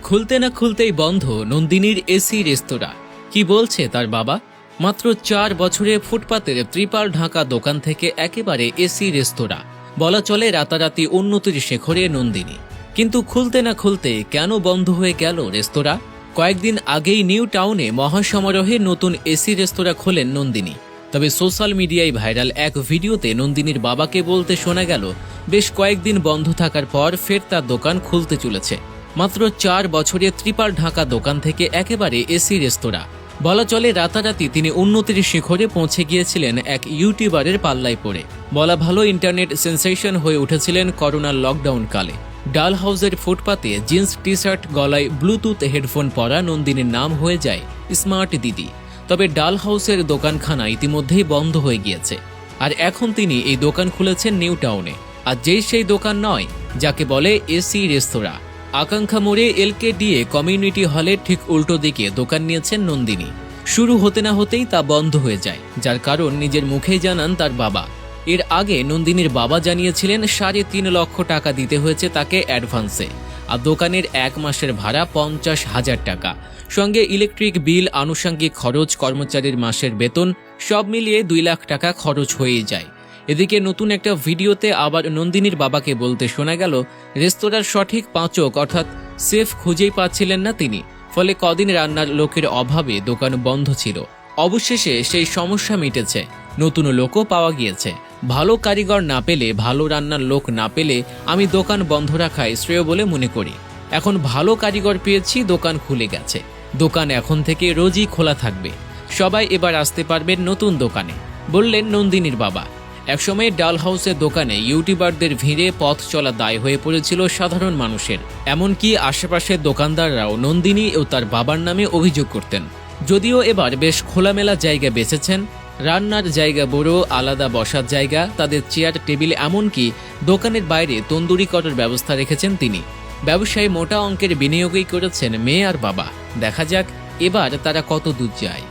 খুলতে না খুলতেই বন্ধ নন্দিনীর এসি রেস্তোরাঁ। কি বলছে তার বাবা? মাত্র 4 বছরে ফুটপাতের ত্রিপাল ঢাকা দোকান থেকে একেবারে এসি রেস্তোরাঁ। বলা চলে রাতারাতি উন্নতির শেখরে নন্দিনী। কিন্তু খুলতে না খুলতে কেন বন্ধ হয়ে গেল রেস্তোরাঁ? কয়েকদিন আগেই নিউ টাউনে মহাসমারোহে নতুন এসি রেস্তোরাঁ খোলেন নন্দিনী। তবে সোশ্যাল মিডিয়ায় ভাইরাল এক ভিডিওতে নন্দিনীর বাবাকে বলতে শোনা গেল বেশ কয়েকদিন বন্ধ থাকার পর ফের তার দোকান খুলতে চলেছে। মাত্র 4 বছরে ত্রিপাল ঢাকা দোকান থেকে একেবারে এসি রেস্তোরাঁ। বলা চলে রাতারাতি তিনি উন্নতির শিখরে পৌঁছে গিয়েছিলেন এক ইউটিউবারের পাল্লায় পড়ে। বলা ভালো ইন্টারনেট সেন্সেশন হয়ে উঠেছিলেন করোনার লকডাউন কালে। ডাল হাউসের ফুটপাতে জিন্স টি শার্ট, গলায় ব্লুটুথ হেডফোন পরা নন্দিনীর নাম হয়ে যায় স্মার্ট দিদি। তবে ডাল হাউসের দোকানখানা ইতিমধ্যেই বন্ধ হয়ে গিয়েছে, আর এখন তিনি এই দোকান খুলেছেন নিউ টাউনে। আর যেই সেই দোকান নয় যাকে বলে এসি রেস্তোরাঁ। আকাঙ্ক্ষা মোড়ে LKDA কমিউনিটি হলের ঠিক উল্টো দিকে দোকান নিয়েছেন নন্দিনী। শুরু হতে না হতেই তা বন্ধ হয়ে যায়, যার কারণ নিজের মুখেই জানান তার বাবা। এর আগে নন্দিনীর বাবা জানিয়েছিলেন 3.5 লক্ষ টাকা দিতে হয়েছে তাকে অ্যাডভান্সে, আর দোকানের 1 মাসের ভাড়া 50,000 টাকা, সঙ্গে ইলেকট্রিক বিল, আনুষঙ্গিক খরচ, কর্মচারীর মাসের বেতন সব মিলিয়ে 2 লাখ টাকা খরচ হয়ে যায়। এদিকে নতুন একটা ভিডিওতে আবার নন্দিনীর বাবাকে বলতে শোনা গেল রেস্তোরাঁর সঠিক পাচক অর্থাৎ শেফ খুঁজেই পাচ্ছিলেন না তিনি, ফলে কদিন রান্নার লোকের অভাবে দোকান বন্ধ ছিল। অবশেষে সেই সমস্যা মিটেছে, নতুন লোকও পাওয়া গিয়েছে। ভালো কারিগর না পেলে, ভালো রান্নার লোক না পেলে আমি দোকান বন্ধ রাখাই শ্রেয় বলে মনে করি। এখন ভালো কারিগর পেয়েছি, দোকান খুলে গেছে। দোকান এখন থেকে রোজই খোলা থাকবে, সবাই এবার আসতে পারবেন নতুন দোকানে, বললেন নন্দিনীর বাবা। একসময় ডাল হাউসের দোকানে ইউটিউবারদের ভিড়ে পথ চলা দায় হয়ে পড়েছিল সাধারণ মানুষের। এমনকি আশেপাশের দোকানদাররাও নন্দিনী ও তার বাবার নামে অভিযোগ করতেন। যদিও এবার বেশ খোলামেলা জায়গা বেছেছেন, রান্নার জায়গা বড়, আলাদা বসার জায়গা, তাদের চেয়ার টেবিল, এমনকি দোকানের বাইরে তন্দুরি করার ব্যবস্থা রেখেছেন তিনি। ব্যবসায় মোটা অঙ্কের বিনিয়োগই করেছেন মেয়ে আর বাবা। দেখা যাক এবার তারা কত দূর যায়।